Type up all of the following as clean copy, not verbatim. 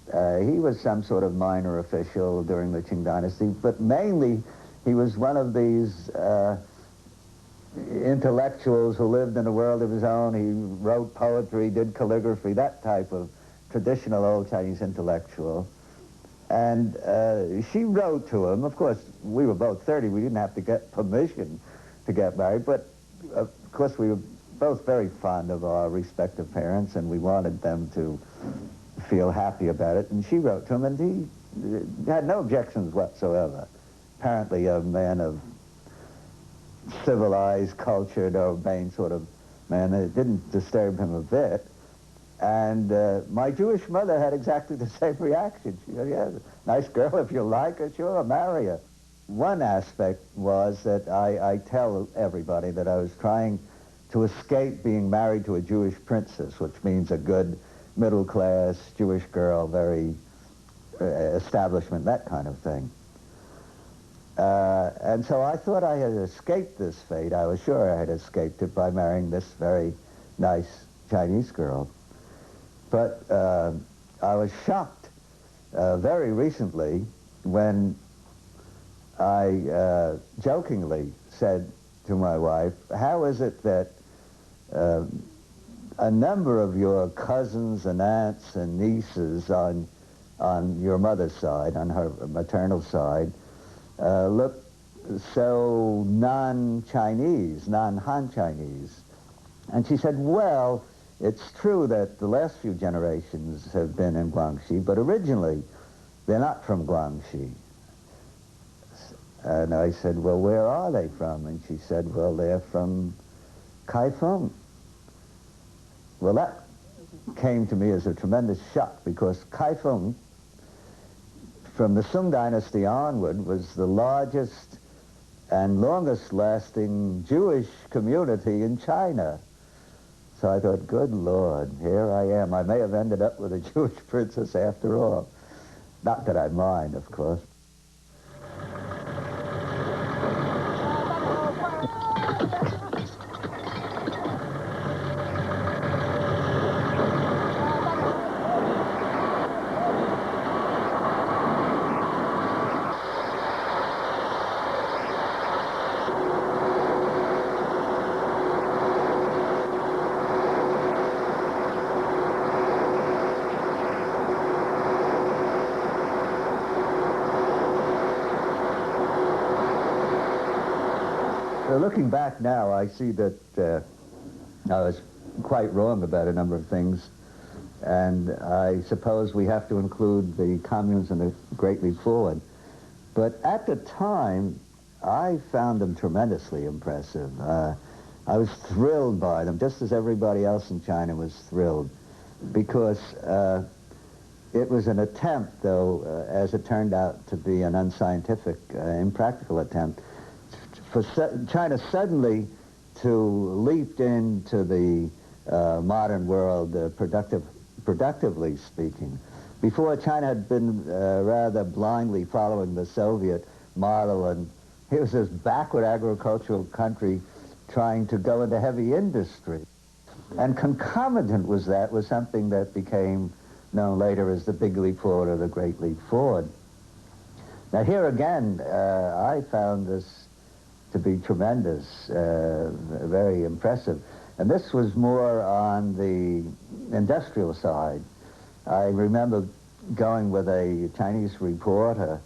He was some sort of minor official during the Qing dynasty, but mainly he was one of these intellectuals who lived in a world of his own. He wrote poetry, did calligraphy, that type of traditional old Chinese intellectual. And she wrote to him. Of course, we were both 30. We didn't have to get permission to get married, but of course we were both very fond of our respective parents, and we wanted them to feel happy about it. And she wrote to him, and he had no objections whatsoever. Apparently a man of civilized, cultured, urbane sort of man. It didn't disturb him a bit. And my Jewish mother had exactly the same reaction. She said, yeah, nice girl, if you like her, sure, I'll marry her. One aspect was that I tell everybody that I was trying to escape being married to a Jewish princess, which means a good middle-class Jewish girl, very establishment, that kind of thing. And so I thought I had escaped this fate. I was sure I had escaped it by marrying this very nice Chinese girl. But I was shocked very recently when I jokingly said to my wife, how is it that a number of your cousins and aunts and nieces on your mother's side, on her maternal side, look so non-Chinese, non-Han Chinese? And she said, well, it's true that the last few generations have been in Guangxi, but originally they're not from Guangxi. And I said, well, where are they from? And she said, well, they're from Kaifeng. Well, that came to me as a tremendous shock, because Kaifeng, from the Sung dynasty onward, was the largest and longest-lasting Jewish community in China. So I thought, good Lord, here I am. I may have ended up with a Jewish princess after all. Not that I mind, of course. Looking back now, I see that I was quite wrong about a number of things, and I suppose we have to include the communes in the Great Leap Forward. But at the time, I found them tremendously impressive. I was thrilled by them, just as everybody else in China was thrilled, because it was an attempt, though, as it turned out to be an unscientific, impractical attempt, for China suddenly to leap into the modern world, productively speaking. Before, China had been rather blindly following the Soviet model, and it was this backward agricultural country trying to go into heavy industry. And concomitant with that was something that became known later as the Big Leap Forward or the Great Leap Forward. Now here again, I found this to be tremendous, very impressive. And this was more on the industrial side. I remember going with a Chinese reporter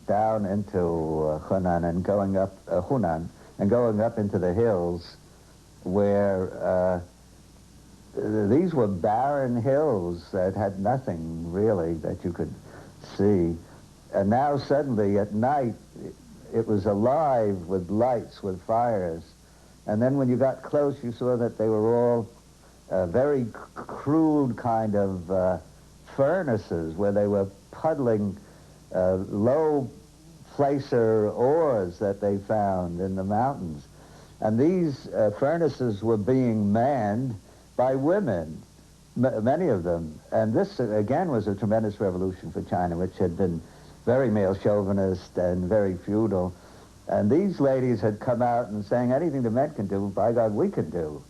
down into Hunan and going up into the hills where these were barren hills that had nothing really that you could see. And now suddenly at night, it was alive with lights, with fires. And then when you got close, you saw that they were all very crude kind of furnaces where they were puddling low placer ores that they found in the mountains. And these furnaces were being manned by women, many of them. And this, again, was a tremendous revolution for China, which had been very male chauvinist and very feudal. And these ladies had come out and saying, anything the men can do, by God, we can do.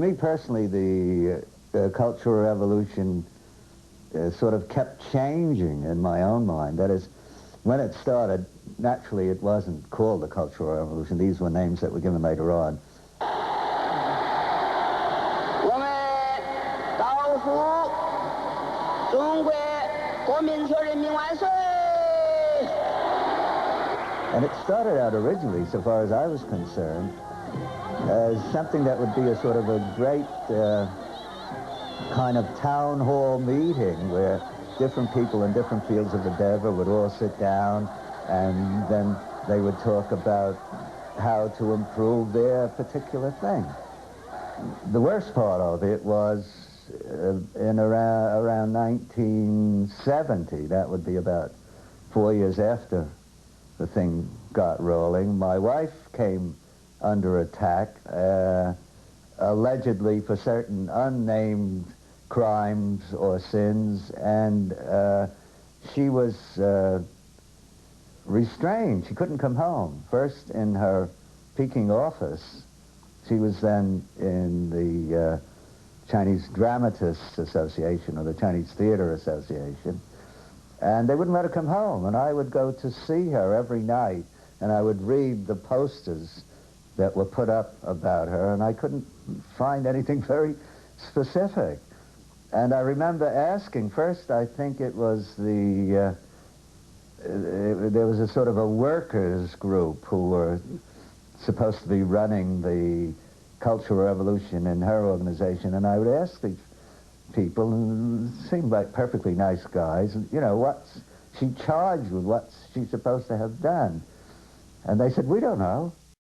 me personally, the Cultural Revolution sort of kept changing in my own mind. That is, when it started, naturally it wasn't called the Cultural Revolution. These were names that were given later on. And it started out originally, so far as I was concerned, as something that would be a sort of a great kind of town hall meeting where different people in different fields of endeavor would all sit down, and then they would talk about how to improve their particular thing. The worst part of it was in around 1970, that would be about 4 years after the thing got rolling, my wife came under attack, allegedly for certain unnamed crimes or sins, and she was restrained. She couldn't come home. First in her Peking office. She was then in the Chinese Dramatists Association, or the Chinese Theater Association, and they wouldn't let her come home. And I would go to see her every night, and I would read the posters that were put up about her, and I couldn't find anything very specific. And I remember asking, first I think it was there was a sort of a workers group who were supposed to be running the Cultural Revolution in her organization, and I would ask these people, who seemed like perfectly nice guys, you know, what's she charged with, what's she supposed to have done? And they said, we don't know.